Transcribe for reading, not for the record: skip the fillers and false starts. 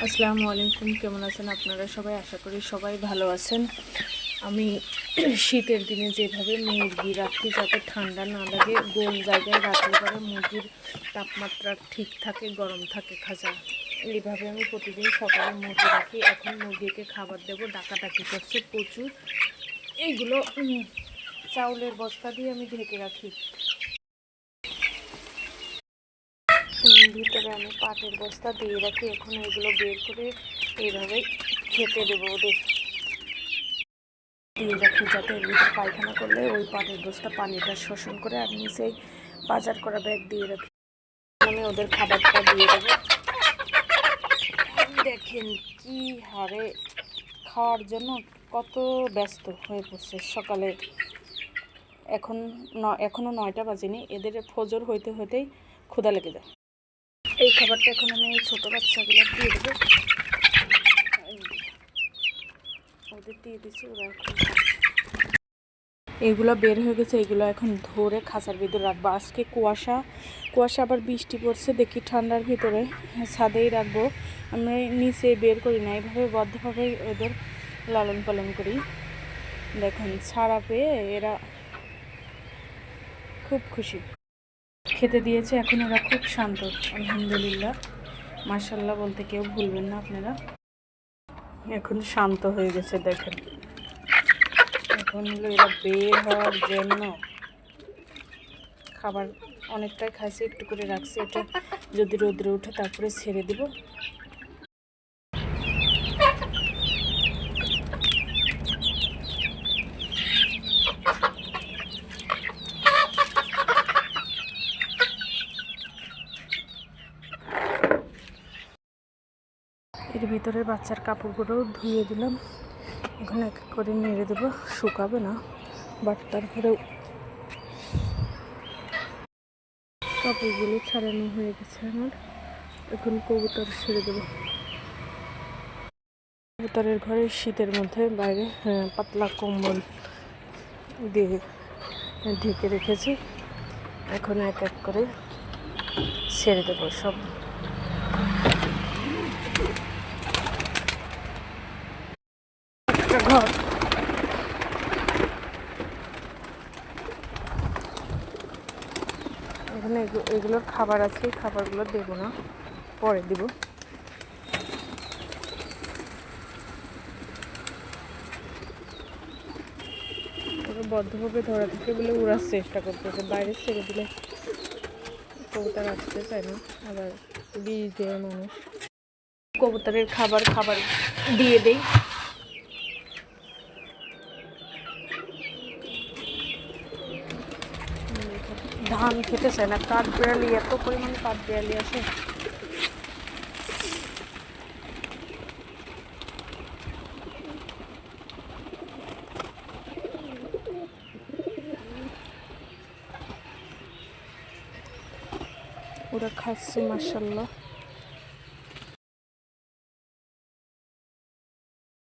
আসসালামু আলাইকুম, কেমন আছেন আপনারা সবাই? আশা করি সবাই ভালো আছেন। আমি শীতের দিনে যেভাবে মুরগি রাখি যাতে ঠান্ডা না লাগে, গোল জায়গায় রাখলে পরে মুরগির তাপমাত্রা ঠিক থাকে, গরম থাকে খাঁচা। এইভাবে আমি প্রতিদিন সকালে মুরগি রাখি। এখন মুরগিকে খাবার দেবো, ডাকাডাকি করছে প্রচুর। এইগুলো চাউলের বস্তা দিয়ে আমি ঢেকে রাখি। ভিতরে আমি পাটের বস্তা দিয়ে রাখি। এখন এগুলো বের করে এইভাবে খেতে দেবো ওদের, দিয়ে রাখি যাতে এর ভিতরে পায়খানা করলে ওই পাটের বস্তা পানিটা শোষণ করে। আর নিচেই বাজার করা ব্যাগ দিয়ে রাখি। আমি ওদের খাবারটা দিয়ে দেবো। দেখেন কি হারে খাওয়ার জন্য কত ব্যস্ত হয়ে পড়ছে। সকালে এখনও 9টা বাজেনি, এদের ফজর হইতে হইতেই ক্ষুধা লেগে যায়। এই খাবারটা এখন আমি এই ছোটো বাচ্চাগুলো দিয়ে দেবো, ওদের দিয়ে দিচ্ছি। ওরা এখন এগুলো বের হয়ে গেছে, এগুলো এখন ধরে খাঁচার ভিতরে রাখবো। আজকে কুয়াশা আবার বৃষ্টি পড়ছে, দেখি ঠান্ডার ভিতরে ছাদেই রাখবো। আমি নিচে বের করি না, এইভাবে বদ্ধভাবেই ওদের লালন পালন করি। দেখুন ছাড়া পেয়ে এরা খুব খুশি। খেতে দিয়েছে, এখন এরা খুব শান্ত। আলহামদুলিল্লাহ, মাশাআল্লাহ বলতে কেউ ভুলবেন না আপনারা। এখন শান্ত হয়ে গেছে। দেখেন এখন হলো এরা বের হওয়ার জন্য খাবার অনেকটাই খাইছে, একটু করে রাখছি। এটা যদি রোদ্রে উঠে তারপরে ছেড়ে দিব। এর ভিতরে বাচ্চার কাপড়গুলোও ধুয়ে দিলাম। এখন এক করে নেড়ে দেবো, শুকাবে না বাট তারপরেও কাপড়গুলো ছাড়ানো হয়ে গেছে আমার। এখন কবুতর ছেড়ে দেবো। কবুতরের ঘরে শীতের মধ্যে বাইরে পাতলা কম্বল দিয়ে ঢেকে রেখেছি। এখন এক এক করে ছেড়ে দেবো সব। একটা ঘর, এখানে এগুলোর খাবার আছে, খাবারগুলো দেবো না, পরে দিব। বদ্ধভাবে ধরা থেকে বলে উড়ার চেষ্টা করতেছে, বাইরে ছেড়ে দিলে কবুতর আসতে চায় না। আবার বীজ দেয় মানুষ। কবুতরের খাবার দিয়ে দেই। ধান খেতে চায় না, কাঠবিড়ালি, এত পরিমাণে কাঠবিড়ালি আসে। ওরা খাচ্ছে মাশাআল্লাহ।